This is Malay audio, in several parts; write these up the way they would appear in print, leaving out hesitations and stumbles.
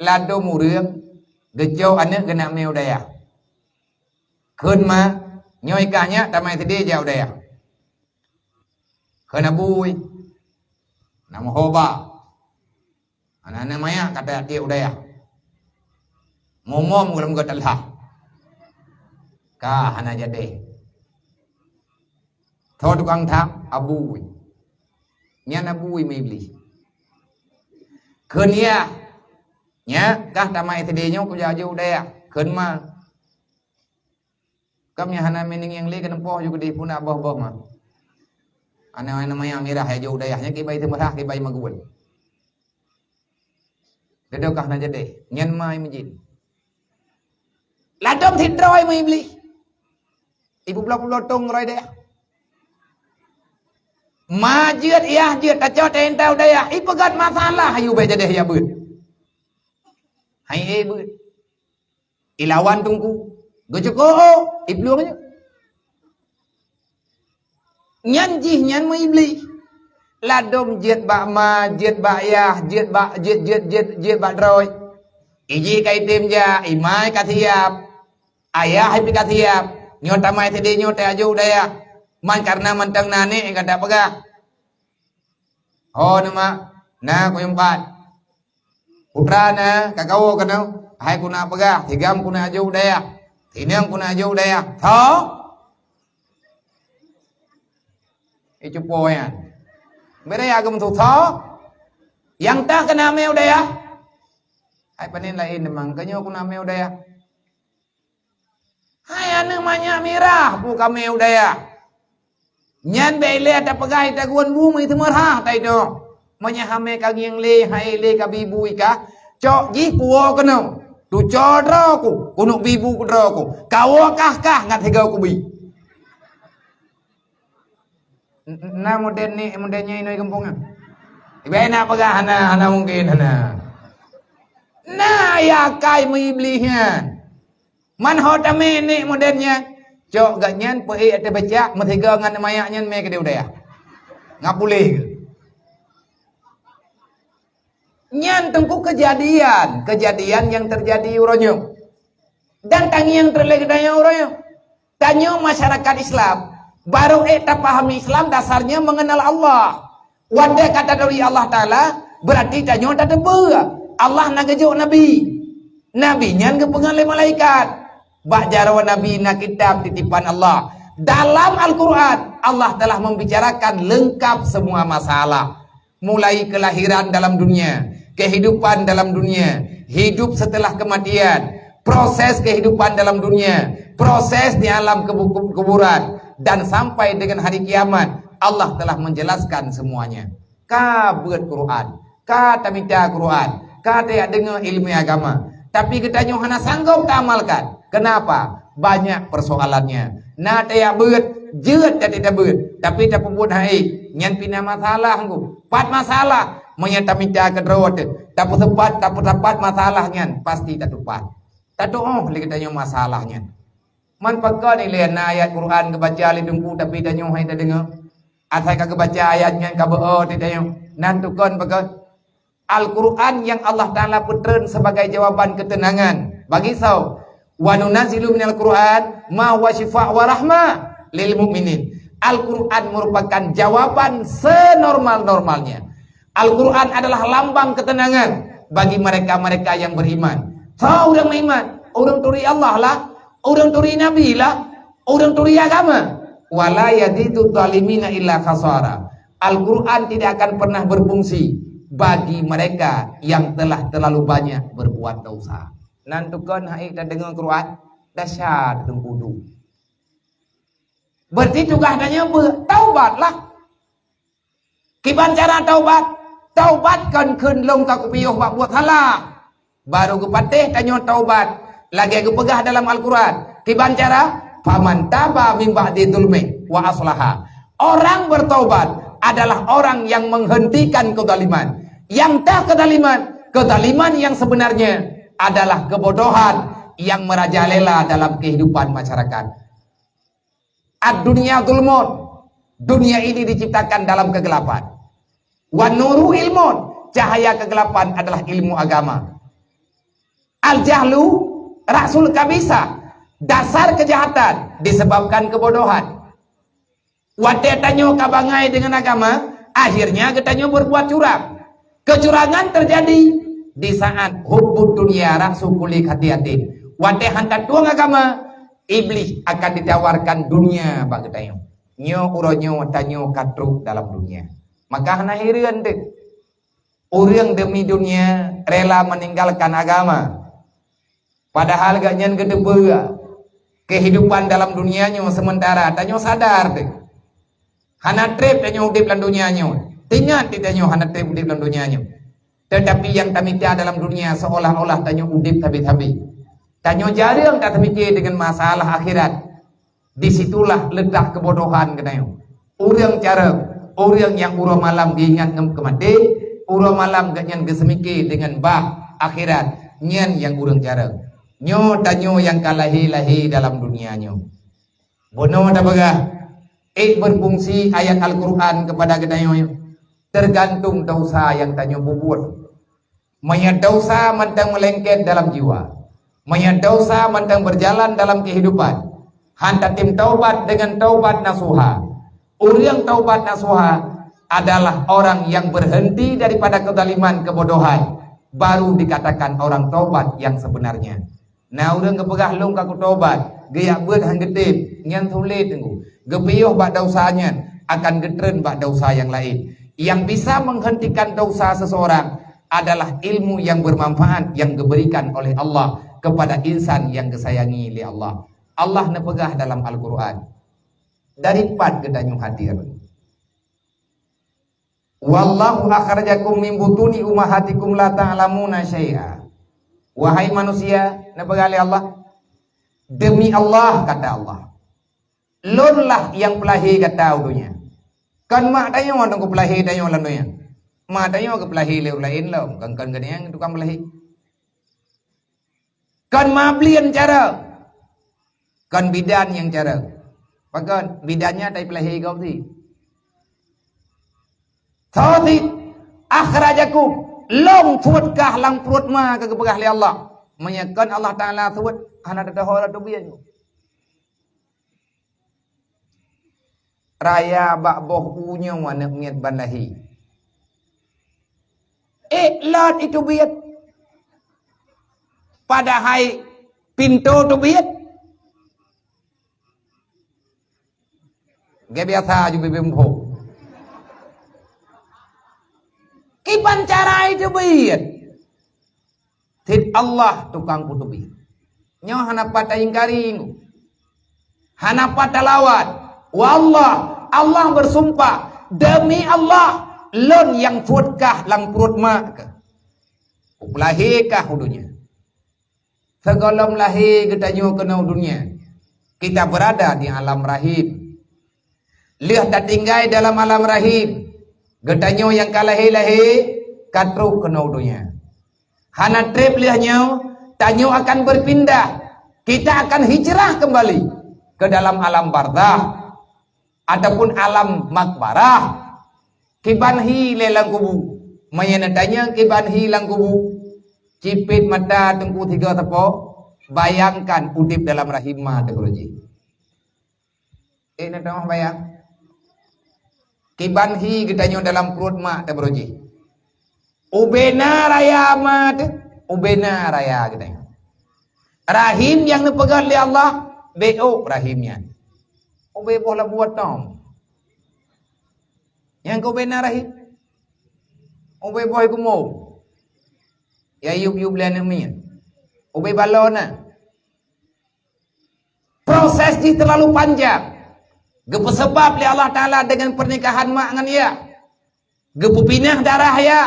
lado murung gejo anak kena meo daya khun ma nhoi kanya tamai tadi jauh daya kena bui nama hoba anak maya kata dia daya momom dalam gotalah ka hana jadi thod tukang thap abui nya abui mai beli khun ya nya kah tamai tadi nyo ku jauh daya khun ma kamnya hana mening yang le kan poh juga di puna boh-boh mah ana namanya mirah ya jauh dayahnya ki bai temerah ki bai magul dedokah na jadi nyen mai majin ladom thịt roi mai beli ibu blok lotong roi deh ma jiat ya jiat ta cho ten tau dayah ipegat masalah ayu bai jadi ya beut hai beut ilawan tungku gojoko ibluangnya nyan jih nyan mai beli ladom jiat bak ma jiat bak ya jiat bak jiat bak droi iji kai tim ja imai katiap ayah happy katiap nyota mai tadi nyota aju daya man karena mantang nane kada pega oh nama na ko yung pat putra na kakao kanau hai kuna pega tigam kuna aju daya tinang kuna aju daya tho itu poyan mereka agam tu tho yang tak kena meo daya hai panen lain memang kanyo kuna meo daya hai anu manya mirah buka meo daya nyan bele ada pegai ta guan bu mai temerha tai do manya hame ka ngieng le hai le ka bibu ika cok ji puo keno tu chodro ku kunuk bibu ku dro ku kawo kah ngat hegau ku bi na moden ni modennya ini kampungnya ibe na pegah hana mungkin hana na ya kai mai belinya man hotame ni modennya cok gak nyen pe ate baca metiga ngan mayak nyen me ke dia udah ya ngapulih nyen tengku kejadian yang terjadi uronyo dan tangi yang terlegedanya uronyo tanyo masyarakat Islam baru tak pahami Islam dasarnya mengenal Allah wadah kata dari Allah Ta'ala berarti tanyo tak tebel Allah nak kejuk Nabi nyan ke pengalih malaikat bak jarawan Nabi nak kitab titipan Allah dalam Al-Quran Allah telah membicarakan lengkap semua masalah mulai kelahiran dalam dunia kehidupan dalam dunia hidup setelah kematian proses kehidupan dalam dunia proses di alam kuburan dan sampai dengan hari kiamat Allah telah menjelaskan semuanya ka buat Quran ka tamita Quran ka tak dengar ilmu agama tapi kita hanya sanggup tak amalkan kenapa banyak persoalannya na tak buat jeut tak tidak buat tapi tak pun hai nyan pina masalah ku pat masalah menyata minta kedrot tak tepat masalahnya pasti tak tepat tak doh kita hanya masalahnya man pagka ni lian ayat Quran kebaca li dengku tapi dah nyoh hai dah dengar asai ka kebaca ayatnya ka beo tidak nyoh nan tukon pagka Al-Quran yang Allah Ta'ala putren sebagai jawaban ketenangan bagi sau wa nunazzilu minal Quran ma huwa syifa' wa rahmah lil mu'minin Al-Quran merupakan jawaban senormal-normalnya Al-Quran adalah lambang ketenangan bagi mereka-mereka yang beriman tahu orang beriman orang turi Allah lah orang turi Nabi lah, orang turi agama. Wala yadidu zalimina illa khasara. Al-Quran tidak akan pernah berfungsi bagi mereka yang telah terlalu banyak berbuat dosa. Nantukan hai kita dengar Quran dahsyat tengkudu. Berarti juga adanya taubatlah. Kiban cara taubat? Taubat kan keun long ka kupiyuh buat salah. Baru kupatih tanyo taubat. Lagi aku pegah dalam Al-Quran kiban cara faman taba min ba'di dzulmi wa aslaha orang bertaubat adalah orang yang menghentikan kezaliman yang tak kezaliman yang sebenarnya adalah kebodohan yang merajalela dalam kehidupan masyarakat ad-dunya zulmun dunia ini diciptakan dalam kegelapan wa nuru ilmun cahaya kegelapan adalah ilmu agama Al-jahlu rasul kabisa. Dasar kejahatan disebabkan kebodohan. Wate tanyo kabangai dengan agama, akhirnya ketanyo berbuat curang. Kecurangan terjadi di saat hubbud dunia rasul kulik hati-hati. Wate hantar tuang agama, iblis akan ditawarkan dunia bagi ketanyo. Nyo uronyo tanyo katruk dalam dunia. Maka hana hirian dek. Orang demi dunia rela meninggalkan agama. Padahal gak nyen gede bega. Kehidupan dalam dunianya sementara tanyo sadar deh. Hana trip tanyo udip dalam dunianya. Tingat tanyo hana trip udip dalam dunianya. Tetapi yang tamikir dalam dunia seolah-olah tanyo udip habis-habis. Tanyo jarang tak terfikir dengan masalah akhirat. Disitulah letak kebodohan katanya. Orang orang yang urang malam diingat kemati, urang malam gak nyen kesemikir dengan bah akhirat. Nyen yang urang jarang. Nyo tanyo yang kalahi-lahi dalam dunianya. Bono tak bagah. Berfungsi ayat Al-Quran kepada ketanyo. Tergantung dosa yang tanyo bubuat. Maya dosa mentang melengket dalam jiwa. Maya dosa mentang berjalan dalam kehidupan. Hanta tim taubat dengan taubat nasuha. Orang taubat nasuha adalah orang yang berhenti daripada kezaliman, kebodohan. Baru dikatakan orang taubat yang sebenarnya. Nah orang kepegah long kaku taubat, geyak buat hang getip, nyan sulit tunggu. Gepiyuh bak dosanya akan getren bak dosa yang lain. Yang bisa menghentikan dosa seseorang adalah ilmu yang bermanfaat yang diberikan oleh Allah kepada insan yang kesayangi oleh Allah. Allah nepegah dalam Al-Quran. Dari pat kedanyu hadir. Wallahu akhrajakum min butuni ummahatikum la ta'lamuna syai'a. Wahai manusia, nepegah oleh Allah. Demi Allah kata Allah. Lonlah yang pelahi kata udunya. Kan mak tayo orang ku pelahi tayo lanunya. Mak tayo ke pelahi leu lain lo, kan yang tukang pelahi. Kan mablian cara. Kan bidan yang cara. Pakan bidannya tai pelahi kau ti. Tadi akhrajakum long putkah lang perut ma ke kepegah li Allah. Menyakan Allah Taala sebut ana tetahora tu bian. Raya bak boh unya wana ngiat bandahi. Lot itu biat. Padahal pintu tu biat. Gak biasa juga bimbo. Kipan cara itu biat. Tid Allah tukang kutubi. Nyo hana pata ingkari. Hana pata lawat. Wallah, Allah bersumpah demi Allah, lon yang putkah lang perut mak. Lahirkah dunia. Segolom lahir kita nyo kena dunia. Kita berada di alam rahim. Lihat tak tinggal dalam alam rahim. Getanyo yang kalahi-lahi katru kena dunia. Hana trip lihatnya, tanyo akan berpindah. Kita akan hijrah kembali ke dalam alam barzah ataupun alam makbarah. Kibanhi lelang kubu. Mayana tanya kibanhi lang kubu. Cipit mata tengku tiga tepok. Bayangkan udip dalam rahimah teknologi. Nak tengok bayang. Kibanhi kita dalam perut mak teknologi. Ubena raya mat. Ubena raya kita. Rahim yang dipegang oleh Allah. BO rahimnya. Ube boleh buat dong. Yang kau bena rahim. Ube boleh kumau. Ya yub belan ni. Ube balona. Proses ini terlalu panjang. Gepu sebab oleh Allah Ta'ala dengan pernikahan mak dengan ia. Gepu pinah darah ya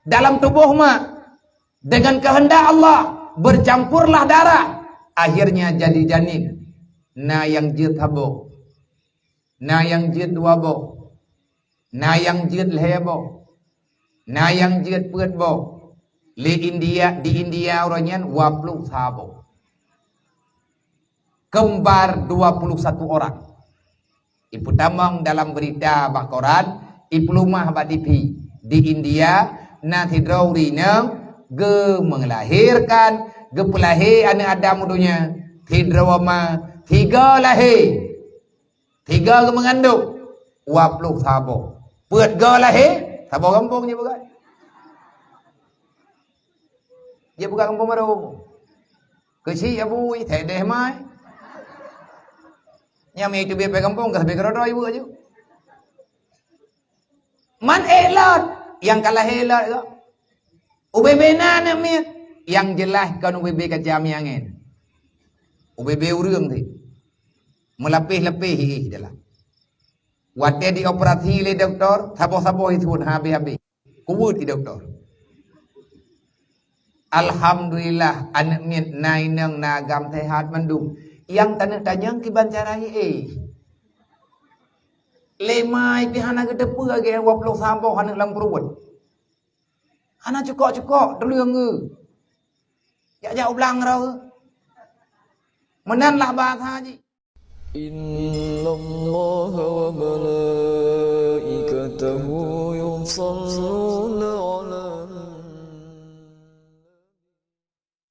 dalam tubuh mak. Dengan kehendak Allah bercampurlah darah. Akhirnya jadi janin. Na yang jid habo. Na yang jid wabo. Na yang jid lehebo. Na yang jid perbo. Di India orangnya 20 sabo. Kembar 21 orang. Ibu tamang dalam berita bak koran, ibu rumah bak TV di India nanti drawrina ge melahirkan gepulahe anak Adam dunia tidrawama 3 lahir 3 mengandung 20 sabo buat ga lahir sabo kampung je bukan dia bukan kampung baru kecil abu thay deh mai nyami itu biar kampung ke kerodo ibu aja man elot yang kalah elot itu UBB nana miet yang jelas kan UBB kejam yangin UBB urang tu melapih-lapih dalam waktu di operasi le doktor sabo-sabo itu pun habis-habis kuwut di doktor alhamdulillah anak miet nainang nagam sehat mandum yang tanya-tanya kiban carai lemai pihana ke depu lagi yang 20 sabo anak lam perut anak cukok-cukok terliang ke jak-jak ulang rau menanlah bahasa haji Inna Allah wa malaikatahu yusalluna